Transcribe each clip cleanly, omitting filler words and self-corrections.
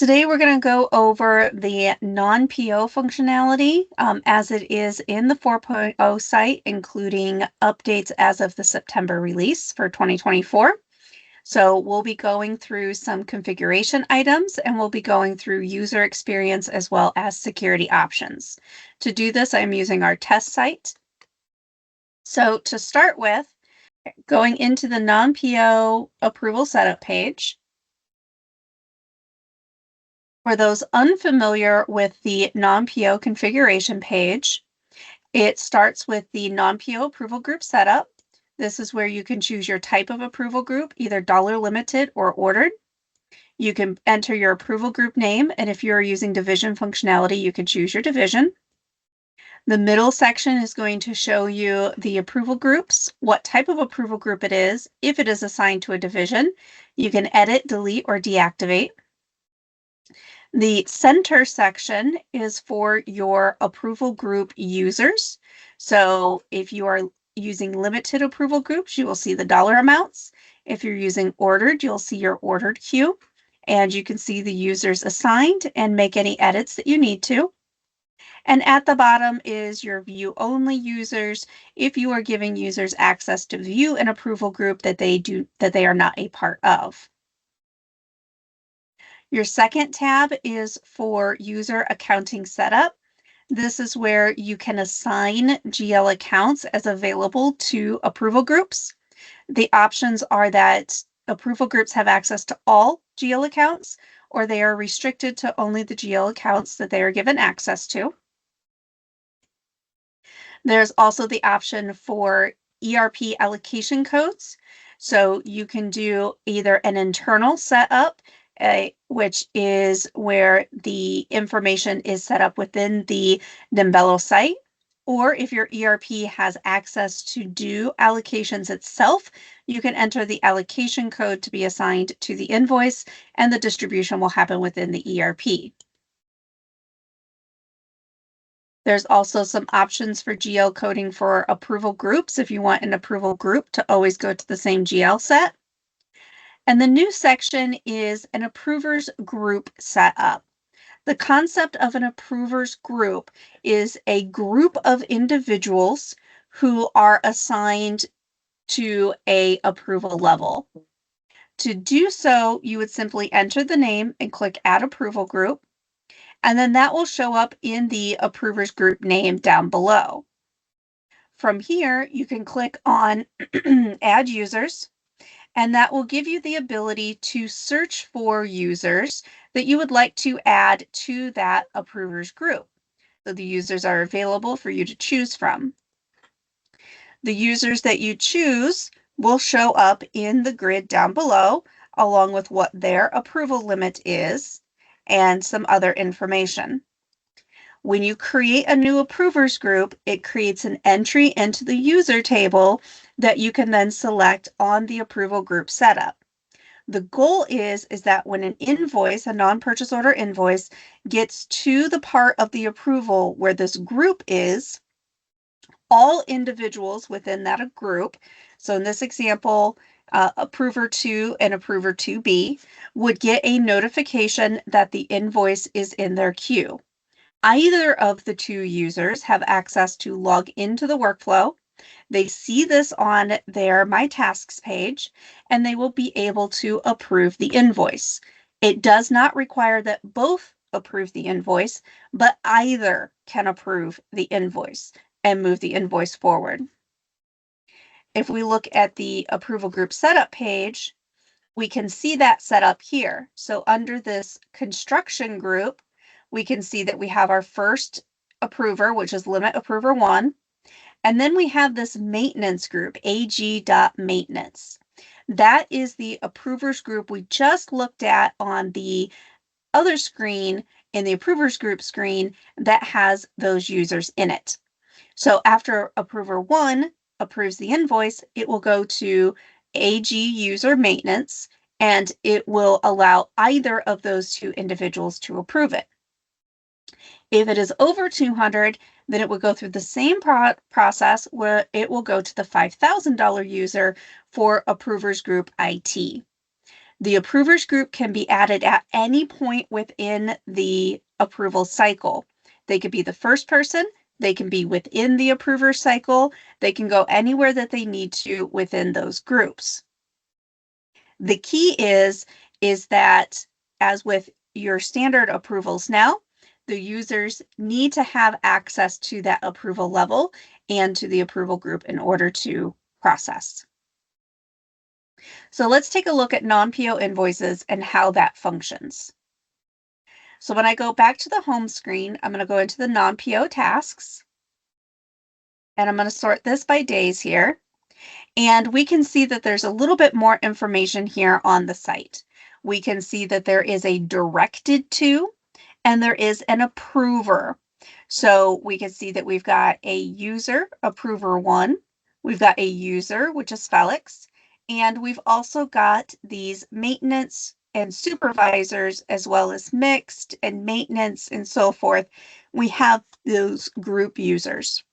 Today we're going to go over the non-PO functionality as it is in the 4.0 site, including updates as of the September release for 2024. So we'll be going through some configuration items and we'll be going through user experience as well as security options. To do this, I'm using our test site. So to start with, going into the non-PO approval setup page. For those unfamiliar with the non-PO configuration page, it starts with the non-PO approval group setup. This is where you can choose your type of approval group, either dollar limited or ordered. You can enter your approval group name, and if you're using division functionality, you can choose your division. The middle section is going to show you the approval groups, what type of approval group it is, if it is assigned to a division. You can edit, delete, or deactivate. The center section is for your approval group users. So if you are using limited approval groups, you will see the dollar amounts. If you're using ordered, you'll see your ordered queue, and you can see the users assigned and make any edits that you need to. And at the bottom is your view only users if you are giving users access to view an approval group that they are not a part of. Your second tab is for user accounting setup. This is where you can assign GL accounts as available to approval groups. The options are that approval groups have access to all GL accounts, or they are restricted to only the GL accounts that they are given access to. There's also the option for ERP allocation codes. So you can do either an internal setup, which is where the information is set up within the Nimbello site, or if your ERP has access to do allocations itself, you can enter the allocation code to be assigned to the invoice, and the distribution will happen within the ERP. There's also some options for GL coding for approval groups if you want an approval group to always go to the same GL set. And the new section is an approvers group setup. The concept of an approvers group is a group of individuals who are assigned to an approval level. To do so, you would simply enter the name and click Add Approval Group, and then that will show up in the approvers group name down below. From here, you can click on Add Users, and that will give you the ability to search for users that you would like to add to that approvers group. So the users are available for you to choose from. The users that you choose will show up in the grid down below, along with what their approval limit is and some other information. When you create a new approvers group, it creates an entry into the user table that you can then select on the approval group setup. The goal is that when an invoice, a non-purchase order invoice, gets to the part of the approval where this group is, all individuals within that group, so in this example, approver 2 and approver 2B, would get a notification that the invoice is in their queue. Either of the two users have access to log into the workflow. They see this on their My Tasks page, and they will be able to approve the invoice. It does not require that both approve the invoice, but either can approve the invoice and move the invoice forward. If we look at the approval group setup page, we can see that set up here. So under this construction group, we can see that we have our first approver, which is limit approver 1. And then we have this maintenance group, ag.maintenance. That is the approvers group we just looked at on the other screen, in the approvers group screen, that has those users in it. So after approver 1 approves the invoice, it will go to AG user maintenance, and it will allow either of those two individuals to approve it. If it is over 200, then it will go through the same process where it will go to the $5,000 user for approvers group IT. The approvers group can be added at any point within the approval cycle. They could be the first person, they can be within the approver cycle, they can go anywhere that they need to within those groups. The key is that, as with your standard approvals now, the users need to have access to that approval level and to the approval group in order to process. So let's take a look at non-PO invoices and how that functions. So when I go back to the home screen, I'm going to go into the non-PO tasks, and I'm going to sort this by days here. And we can see that there's a little bit more information here on the site. We can see that there is a directed to, and there is an approver. So we can see that we've got a user, approver 1. We've got a user, which is Felix. And we've also got these maintenance and supervisors, as well as mixed and maintenance and so forth. We have those group users.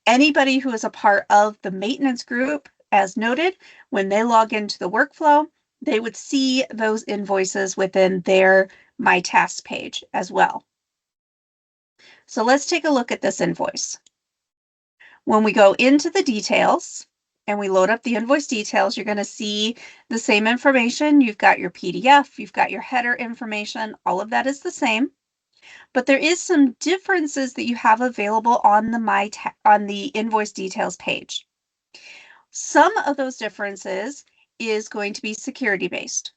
Anybody who is a part of the maintenance group, as noted, when they log into the workflow, they would see those invoices within their My Tasks page as well. So let's take a look at this invoice. When we go into the details and we load up the invoice details, you're going to see the same information. You've got your PDF, you've got your header information, all of that is the same. But there is some differences that you have available on the invoice details page. Some of those differences is going to be security based.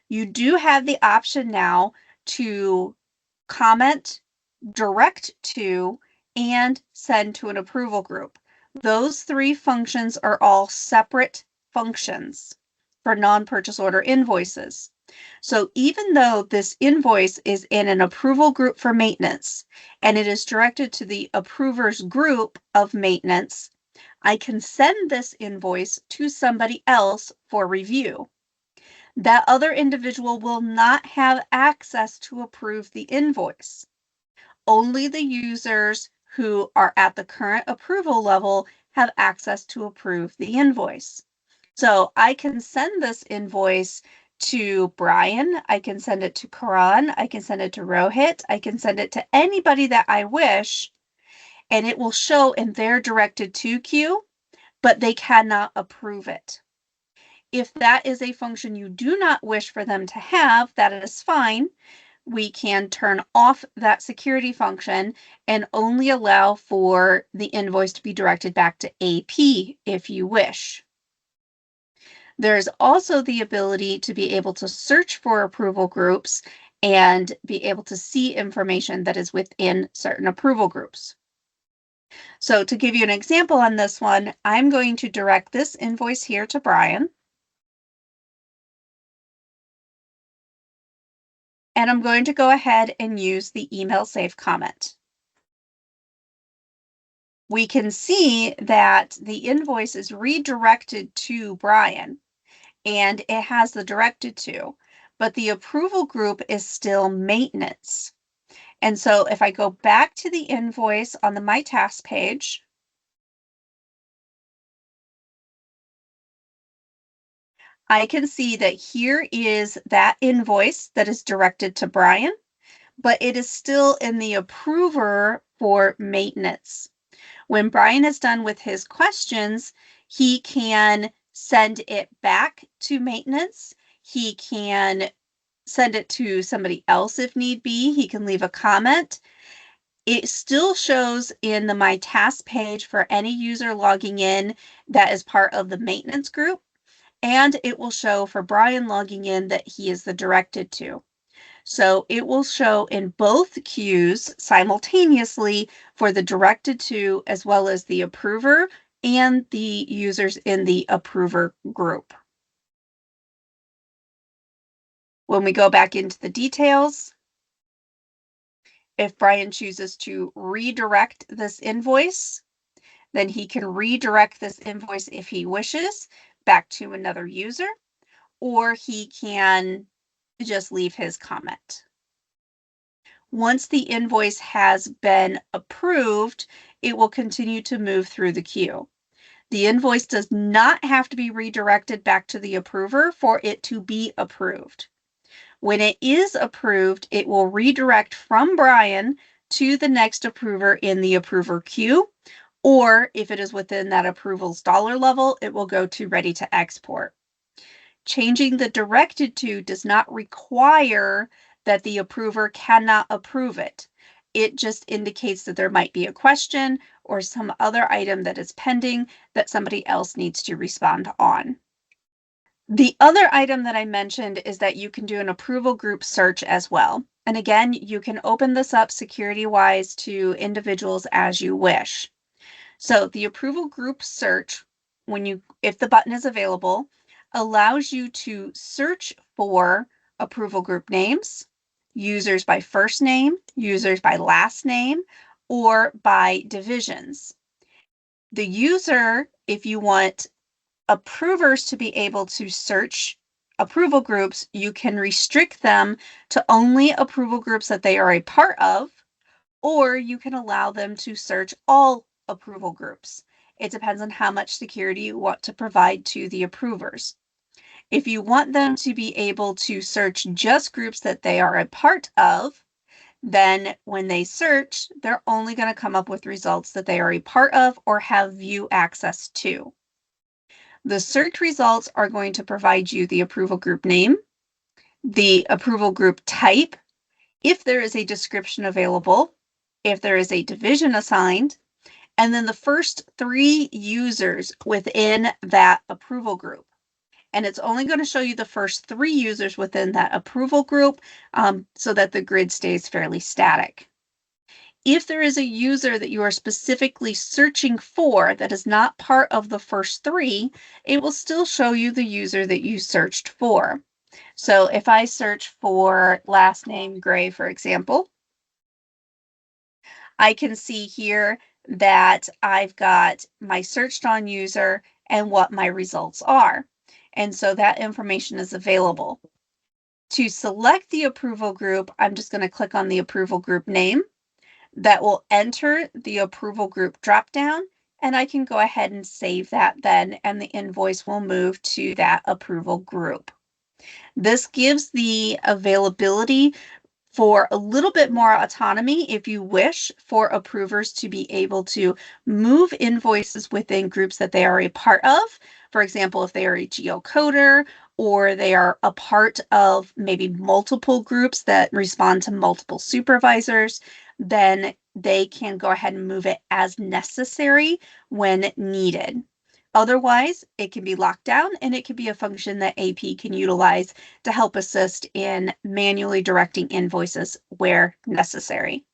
You do have the option now to comment, direct to, and send to an approval group. Those 3 functions are all separate functions for non-purchase order invoices. So even though this invoice is in an approval group for maintenance and it is directed to the approvers group of maintenance, I can send this invoice to somebody else for review. That other individual will not have access to approve the invoice. Only the users who are at the current approval level have access to approve the invoice. So I can send this invoice to Brian, I can send it to Karan, I can send it to Rohit, I can send it to anybody that I wish, and it will show in their directed to queue, but they cannot approve it. If that is a function you do not wish for them to have, that is fine. We can turn off that security function and only allow for the invoice to be directed back to AP if you wish. There's also the ability to be able to search for approval groups and be able to see information that is within certain approval groups. So to give you an example on this one, I'm going to direct this invoice here to Brian. And I'm going to go ahead and use the email save comment. We can see that the invoice is redirected to Brian and it has the directed to, but the approval group is still maintenance. And so if I go back to the invoice on the My Tasks page, I can see that here is that invoice that is directed to Brian, but it is still in the approver for maintenance. When Brian is done with his questions, he can send it back to maintenance. He can send it to somebody else if need be. He can leave a comment. It still shows in the My Task page for any user logging in that is part of the maintenance group, and it will show for Brian logging in that he is the directed to. So it will show in both queues simultaneously for the directed to as well as the approver and the users in the approver group. When we go back into the details, if Brian chooses to redirect this invoice, then he can redirect this invoice if he wishes back to another user, or he can just leave his comment. Once the invoice has been approved, it will continue to move through the queue. The invoice does not have to be redirected back to the approver for it to be approved. When it is approved, it will redirect from Brian to the next approver in the approver queue, or if it is within that approval's dollar level, it will go to ready to export. Changing the directed to does not require that the approver cannot approve it. It just indicates that there might be a question or some other item that is pending that somebody else needs to respond on. The other item that I mentioned is that you can do an approval group search as well. And again, you can open this up security-wise to individuals as you wish. So the approval group search, if the button is available, allows you to search for approval group names, users by first name, users by last name, or by divisions. The user, if you want approvers to be able to search approval groups, you can restrict them to only approval groups that they are a part of, or you can allow them to search all approval groups. It depends on how much security you want to provide to the approvers. If you want them to be able to search just groups that they are a part of, then when they search, they're only going to come up with results that they are a part of or have view access to. The search results are going to provide you the approval group name, the approval group type, if there is a description available, if there is a division assigned, and then the first 3 users within that approval group. And it's only going to show you the first 3 users within that approval group so that the grid stays fairly static. If there is a user that you are specifically searching for that is not part of the first 3, it will still show you the user that you searched for. So if I search for last name Gray, for example, I can see here that I've got my searched on user and what my results are. And so that information is available. To select the approval group, I'm just going to click on the approval group name. That will enter the approval group dropdown, and I can go ahead and save that then, and the invoice will move to that approval group. This gives the availability for a little bit more autonomy, if you wish, for approvers to be able to move invoices within groups that they are a part of. For example, if they are a geocoder or they are a part of maybe multiple groups that respond to multiple supervisors, then they can go ahead and move it as necessary when needed. Otherwise, it can be locked down, and it can be a function that AP can utilize to help assist in manually directing invoices where necessary.